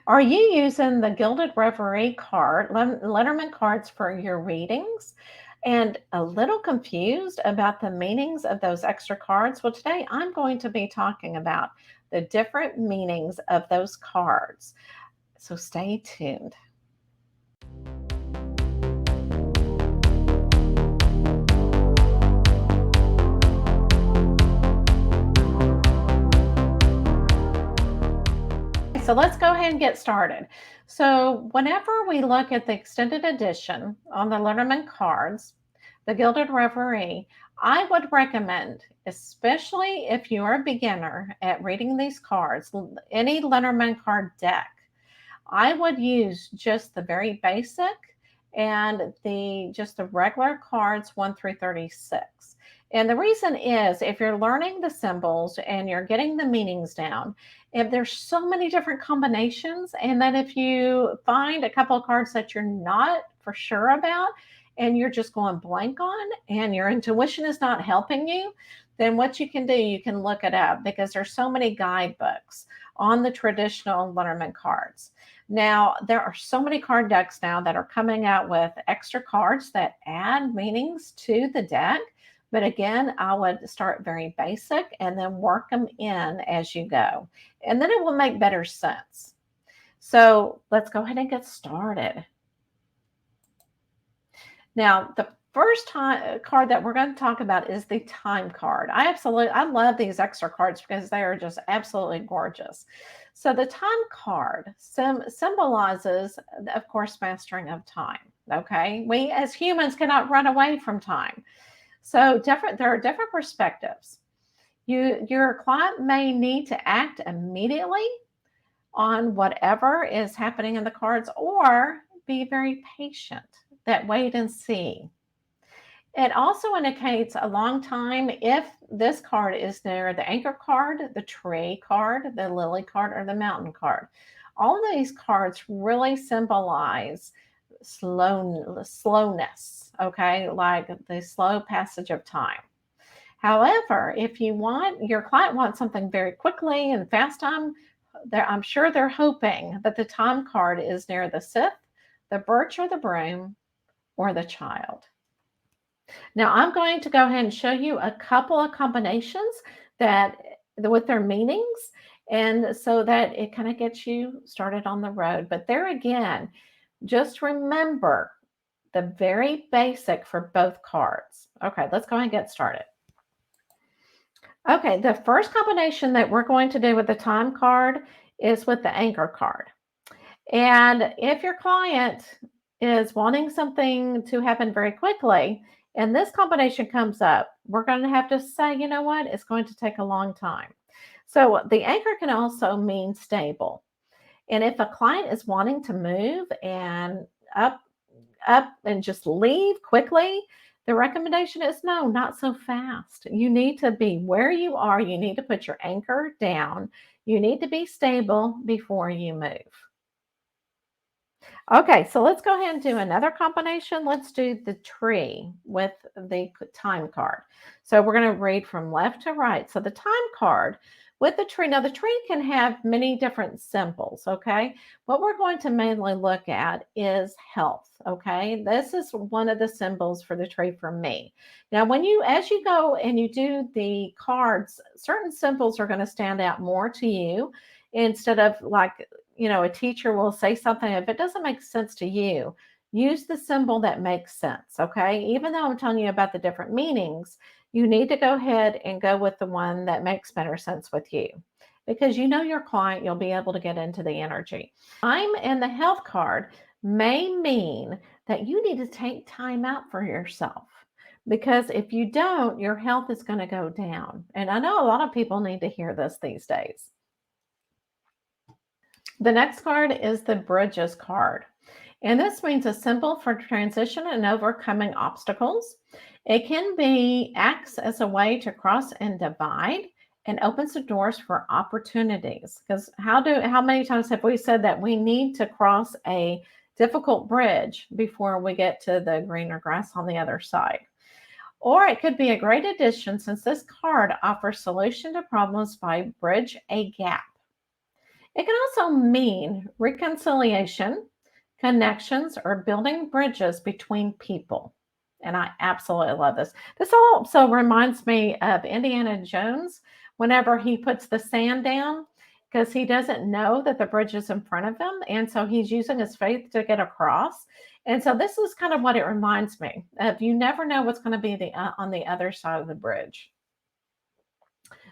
Are you using the Gilded Reverie card, Lenormand cards for your readings? And a little confused about the meanings of those extra cards? Well, today I'm going to be talking about the different meanings of those cards. So stay tuned. So let's go ahead and get started. So whenever we look at the extended edition on the Lenormand cards, the Gilded Reverie, I would recommend, especially if you're a beginner at reading these cards, any Lenormand card deck, I would use just the very basic and the regular cards 1 through 36. And the reason is if you're learning the symbols and you're getting the meanings down, if there's so many different combinations, and then if you find a couple of cards that you're not for sure about and you're just going blank on and your intuition is not helping you, then what you can do, you can look it up because there's so many guidebooks on the traditional Lenormand cards. Now, there are so many card decks now that are coming out with extra cards that add meanings to the deck. But again, I would start very basic and then work them in as you go. And then it will make better sense. So let's go ahead and get started. Now, the first card that we're going to talk about is the time card. I love these extra cards because they are just absolutely gorgeous. So the time card symbolizes, of course, mastering of time. Okay, we as humans cannot run away from time. So there are different perspectives. Your client may need to act immediately on whatever is happening in the cards, or be very patient, that wait and see. It also indicates a long time if this card is near the anchor card, the tree card, the lily card, or the mountain card. All of these cards really symbolize slowness, okay, like the slow passage of time. However, if your client wants something very quickly and fast time, I'm sure they're hoping that the time card is near the scythe, the birch or the broom, or the child. Now I'm going to go ahead and show you a couple of combinations that with their meanings, and so that it kind of gets you started on the road. But there again, just remember the very basic for both cards. Okay, let's go ahead and get started. Okay, the first combination that we're going to do with the time card is with the anchor card. And if your client is wanting something to happen very quickly, and this combination comes up, we're going to have to say, you know what, it's going to take a long time. So the anchor can also mean stable. And if a client is wanting to move and up and just leave quickly, the recommendation is no, not so fast. You need to be where you are. You need to put your anchor down. You need to be stable before you move. Okay, so let's go ahead and do another combination. Let's do the tree with the time card. So we're going to read from left to right. So the time card with the tree. Now the tree can have many different symbols, okay? What we're going to mainly look at is health, okay? This is one of the symbols for the tree for me. Now as you go and you do the cards, certain symbols are going to stand out more to you instead of like, a teacher will say something. If it doesn't make sense to you, use the symbol that makes sense, okay? Even though I'm telling you about the different meanings, you need to go ahead and go with the one that makes better sense with you, because you know your client, you'll be able to get into the energy. Time and the health card may mean that you need to take time out for yourself, because if you don't, your health is going to go down. And I know a lot of people need to hear this these days. The next card is the Bridges card. And this means a symbol for transition and overcoming obstacles. It acts as a way to cross and divide, and opens the doors for opportunities. Because how many times have we said that we need to cross a difficult bridge before we get to the greener grass on the other side? Or it could be a great addition, since this card offers solution to problems by bridge a gap. It can also mean reconciliation, connections, or building bridges between people. And I absolutely love this. This also reminds me of Indiana Jones whenever he puts the sand down because he doesn't know that the bridge is in front of him. And so he's using his faith to get across. And so this is kind of what it reminds me of. You never know what's going to be on the other side of the bridge.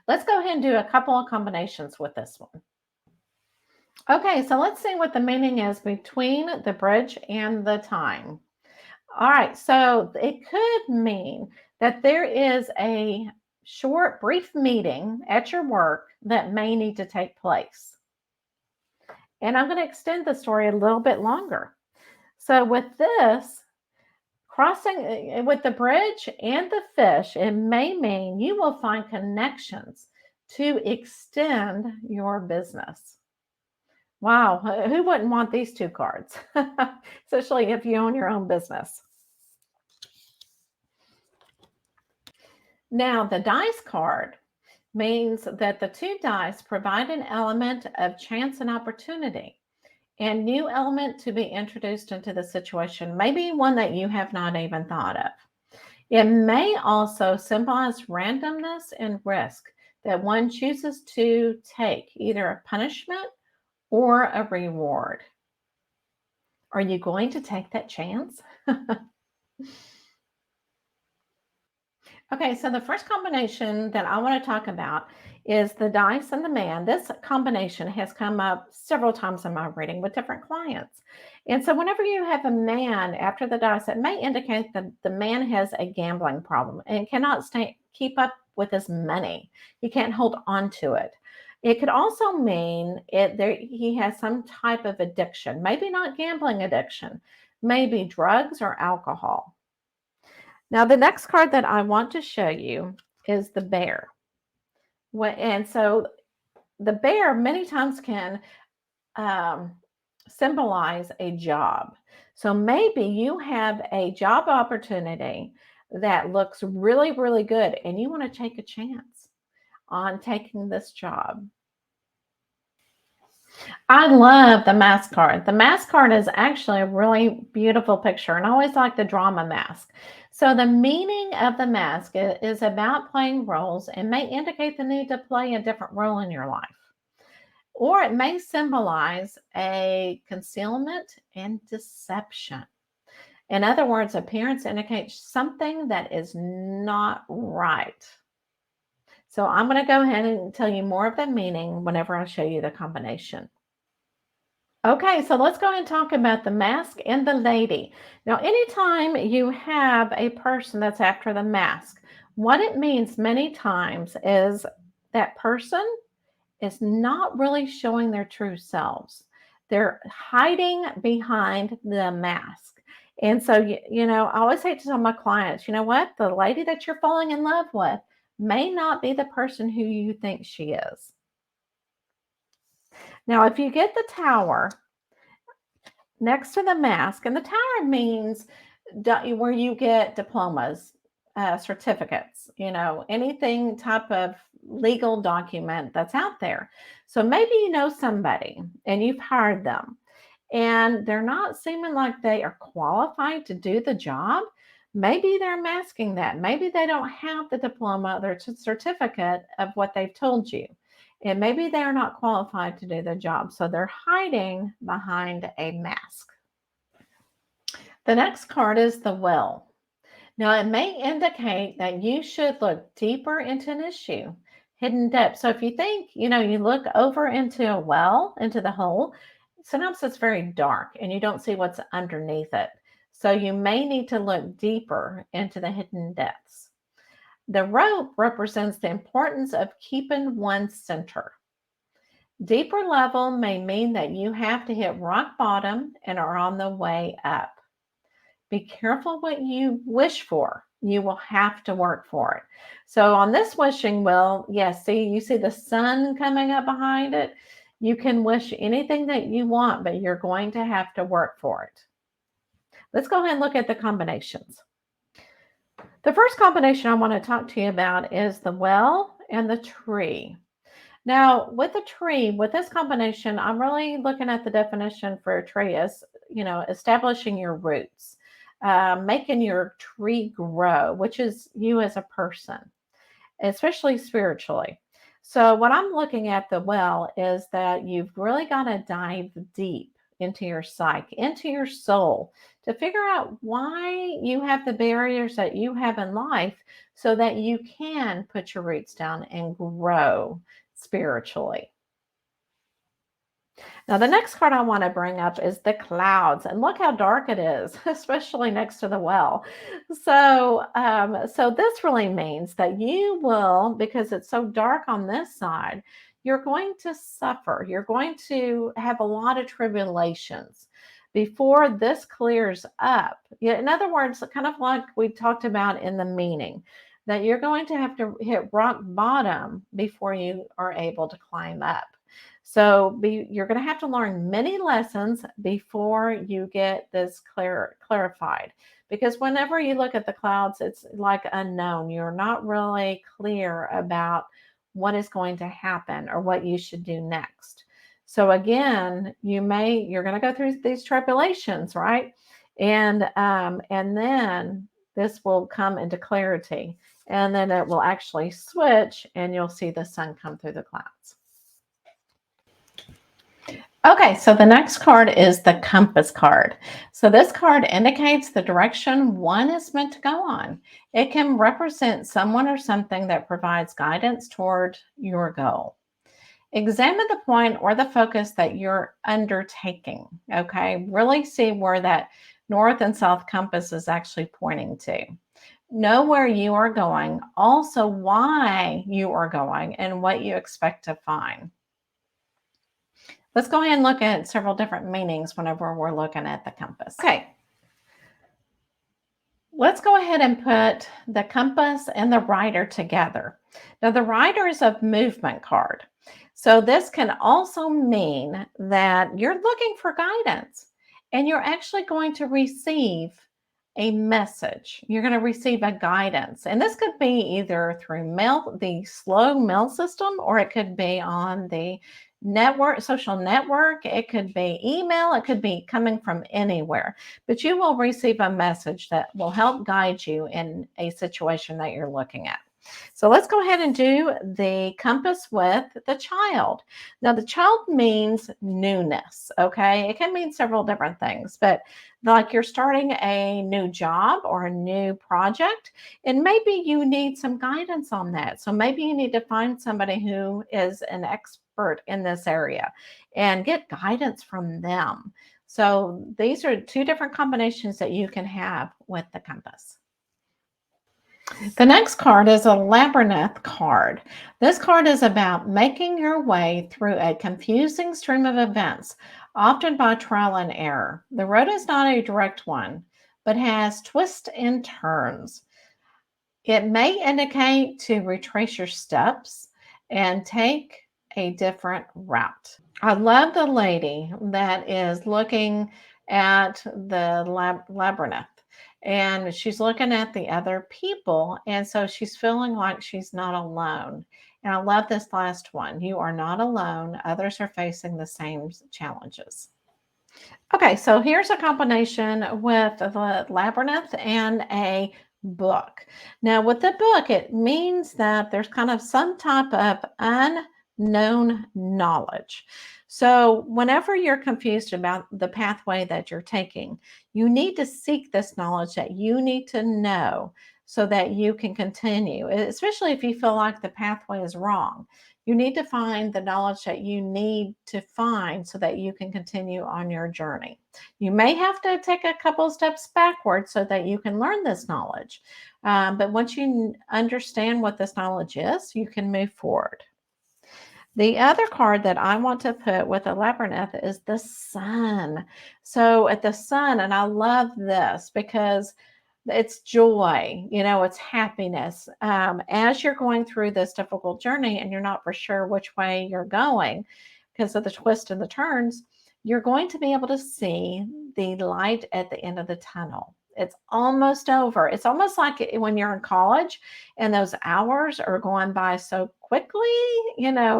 Let's go ahead and do a couple of combinations with this one. Okay, so let's see what the meaning is between the bridge and the time. All right, so it could mean that there is a short, brief meeting at your work that may need to take place. And I'm going to extend the story a little bit longer. So, with this, crossing with the bridge and the fish, it may mean you will find connections to extend your business. Wow, who wouldn't want these two cards? Especially if you own your own business. Now, the dice card means that the two dice provide an element of chance and opportunity and new element to be introduced into the situation, maybe one that you have not even thought of. It may also symbolize randomness and risk that one chooses to take, either a punishment or a reward. Are you going to take that chance? Okay, so the first combination that I want to talk about is the dice and the man. This combination has come up several times in my reading with different clients. And so, whenever you have a man after the dice, it may indicate that the man has a gambling problem and cannot keep up with his money. He can't hold on to it. It could also mean he has some type of addiction, maybe not gambling addiction, maybe drugs or alcohol. Now, the next card that I want to show you is the bear. And so the bear many times can symbolize a job. So maybe you have a job opportunity that looks really, really good, and you want to take a chance on taking this job. I love the mask card. The mask card is actually a really beautiful picture, and I always like the drama mask. So, the meaning of the mask is about playing roles and may indicate the need to play a different role in your life. Or it may symbolize a concealment and deception. In other words, appearance indicates something that is not right. So, I'm going to go ahead and tell you more of the meaning whenever I show you the combination. Okay, so let's go ahead and talk about the mask and the lady. Now, anytime you have a person that's after the mask, what it means many times is that person is not really showing their true selves. They're hiding behind the mask. And so, I always hate to tell my clients, you know what? The lady that you're falling in love with may not be the person who you think she is. Now, if you get the tower next to the mask, and the tower means where you get diplomas, certificates, anything type of legal document that's out there. So maybe you know somebody and you've hired them and they're not seeming like they are qualified to do the job. Maybe they're masking that. Maybe they don't have the diploma or certificate of what they've told you. And maybe they're not qualified to do the job. So they're hiding behind a mask. The next card is the well. Now, it may indicate that you should look deeper into an issue, hidden depth. So if you think, you look over into a well, into the hole, sometimes it's very dark and you don't see what's underneath it. So you may need to look deeper into the hidden depths. The rope represents the importance of keeping one center. Deeper level may mean that you have to hit rock bottom and are on the way up. Be careful what you wish for. You will have to work for it. So on this wishing wheel, yes, you see the sun coming up behind it. You can wish anything that you want, but you're going to have to work for it. Let's go ahead and look at the combinations. The first combination I want to talk to you about is the well and the tree. Now, with a tree, with this combination, I'm really looking at the definition for a tree as, establishing your roots, making your tree grow, which is you as a person, especially spiritually. So, what I'm looking at the well is that you've really got to dive deep into your psyche, into your soul, to figure out why you have the barriers that you have in life so that you can put your roots down and grow spiritually. Now, the next card I want to bring up is the clouds, and look how dark it is, especially next to the well. So this really means that you will, because it's so dark on this side, you're going to suffer. You're going to have a lot of tribulations before this clears up. Yeah, in other words, kind of like we talked about in the meaning, that you're going to have to hit rock bottom before you are able to climb up. You're going to have to learn many lessons before you get this clarified. Because whenever you look at the clouds, it's like unknown. You're not really clear about what is going to happen or what you should do next. So again, you're going to go through these tribulations, right? And then this will come into clarity, and then it will actually switch, and you'll see the sun come through the clouds. Okay, so the next card is the compass card. So this card indicates the direction one is meant to go on. It can represent someone or something that provides guidance toward your goal. Examine the point or the focus that you're undertaking. Okay, really see where that north and south compass is actually pointing to. Know where you are going, also why you are going, and what you expect to find. Let's go ahead and look at several different meanings whenever we're looking at the compass. Okay, let's go ahead and put the compass and the rider together. Now, the rider is a movement card. So this can also mean that you're looking for guidance and you're actually going to receive a message. You're going to receive a guidance. And this could be either through mail, the slow mail system, or it could be on the social network. It could be email. It could be coming from anywhere. But you will receive a message that will help guide you in a situation that you're looking at. So let's go ahead and do the compass with the child. Now, the child means newness, okay? It can mean several different things, but like you're starting a new job or a new project, and maybe you need some guidance on that. So maybe you need to find somebody who is an expert in this area and get guidance from them. So these are two different combinations that you can have with the compass. The next card is a labyrinth card. This card is about making your way through a confusing stream of events, often by trial and error. The road is not a direct one, but has twists and turns. It may indicate to retrace your steps and take a different route. I love the lady that is looking at the labyrinth, and she's looking at the other people. And so she's feeling like she's not alone. And I love this last one. You are not alone. Others are facing the same challenges. Okay, so here's a combination with the labyrinth and a book. Now, with the book, it means that there's kind of some type of unknown knowledge. So, whenever you're confused about the pathway that you're taking, you need to seek this knowledge that you need to know so that you can continue, especially if you feel like the pathway is wrong. You need to find the knowledge that you need to find so that you can continue on your journey. You may have to take a couple of steps backwards so that you can learn this knowledge. But once you understand what this knowledge is, you can move forward. The other card that I want to put with the labyrinth is the sun. So at the sun, and I love this because it's joy, it's happiness. As you're going through this difficult journey and you're not for sure which way you're going because of the twists and the turns, you're going to be able to see the light at the end of the tunnel. It's almost over. It's almost like when you're in college and those hours are going by so quickly,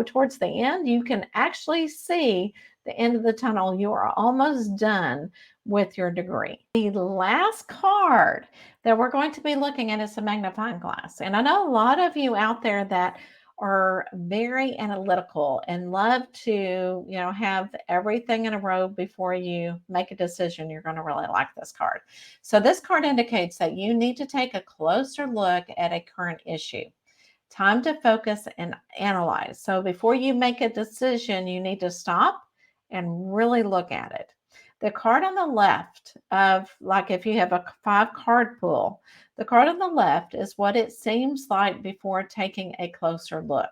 towards the end, you can actually see the end of the tunnel. You are almost done with your degree. The last card that we're going to be looking at is the magnifying glass. And I know a lot of you out there that are very analytical and love to, have everything in a row before you make a decision. You're going to really like this card. So this card indicates that you need to take a closer look at a current issue. Time to focus and analyze. So before you make a decision, you need to stop and really look at it. The card on the left of, like if you have a 5-card pool, the card on the left is what it seems like before taking a closer look.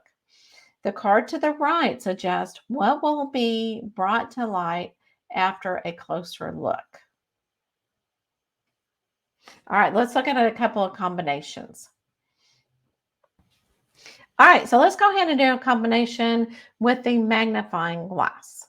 The card to the right suggests what will be brought to light after a closer look. All right, let's look at a couple of combinations. All right, so let's go ahead and do a combination with the magnifying glass.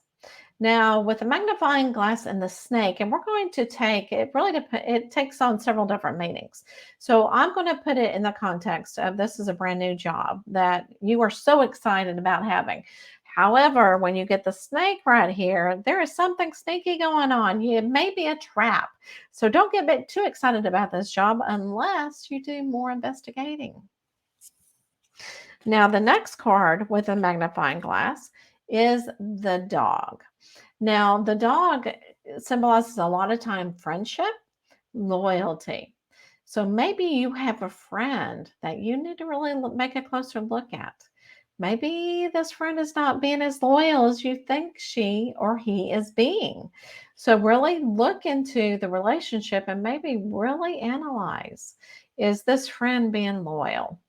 Now, with the magnifying glass and the snake, and we're going to take, it takes on several different meanings. So I'm going to put it in the context of this is a brand new job that you are so excited about having. However, when you get the snake right here, there is something sneaky going on. It may be a trap. So don't get too excited about this job unless you do more investigating. Now, the next card with a magnifying glass is the dog. Now, the dog symbolizes a lot of time friendship, loyalty. So maybe you have a friend that you need to really make a closer look at. Maybe this friend is not being as loyal as you think she or he is being. So really look into the relationship and maybe really analyze, is this friend being loyal?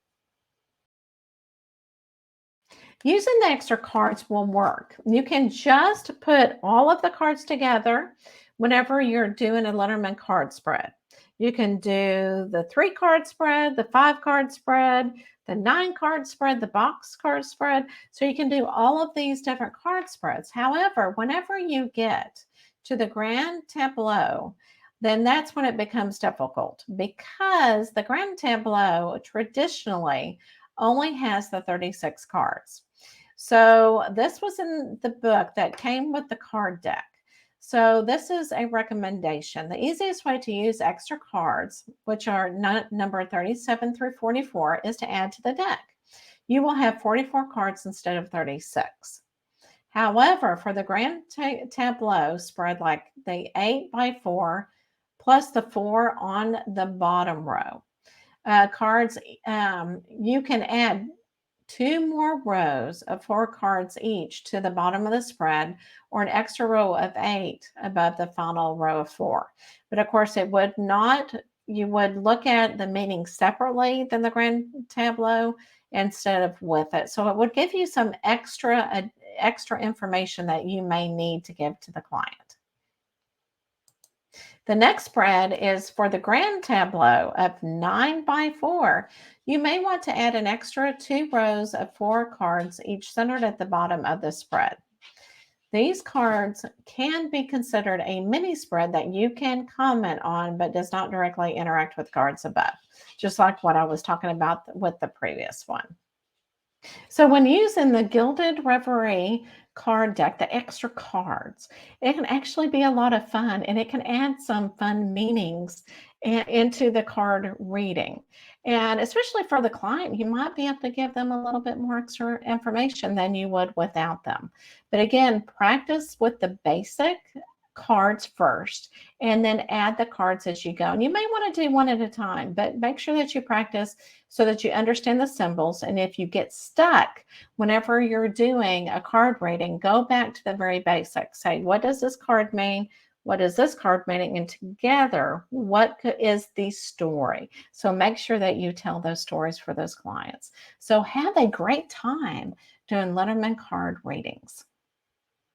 Using the extra cards will work. You can just put all of the cards together whenever you're doing a Lenormand card spread. You can do the 3-card spread, the 5-card spread, the 9-card spread, the box card spread. So you can do all of these different card spreads. However, whenever you get to the grand tableau, then that's when it becomes difficult because the grand tableau traditionally only has the 36 cards. So this was in the book that came with the card deck. So this is a recommendation. The easiest way to use extra cards, which are number 37 through 44, is to add to the deck. You will have 44 cards instead of 36. However, for the grand tableau spread, like the 8x4 plus the 4 on the bottom row, cards, you can add 2 more rows of 4 cards each to the bottom of the spread, or an extra row of 8 above the final row of 4. But of course, it would not, you would look at the meaning separately than the grand tableau instead of with it. So it would give you some extra information that you may need to give to the client. The next spread is for the grand tableau of 9x4. You may want to add an extra 2 rows of 4 cards, each centered at the bottom of the spread. These cards can be considered a mini spread that you can comment on, but does not directly interact with cards above, just like what I was talking about with the previous one. So when using the Gilded Reverie card deck, the extra cards, it can actually be a lot of fun, and it can add some fun meanings into the card reading. And especially for the client, you might be able to give them a little bit more extra information than you would without them. But again, practice with the basic cards first and then add the cards as you go. And you may want to do one at a time, but make sure that you practice so that you understand the symbols. And if you get stuck whenever you're doing a card reading, go back to the very basics. Say, what does this card mean? What is this card meaning? And together, what is the story? So make sure that you tell those stories for those clients. So have a great time doing Lenormand card readings.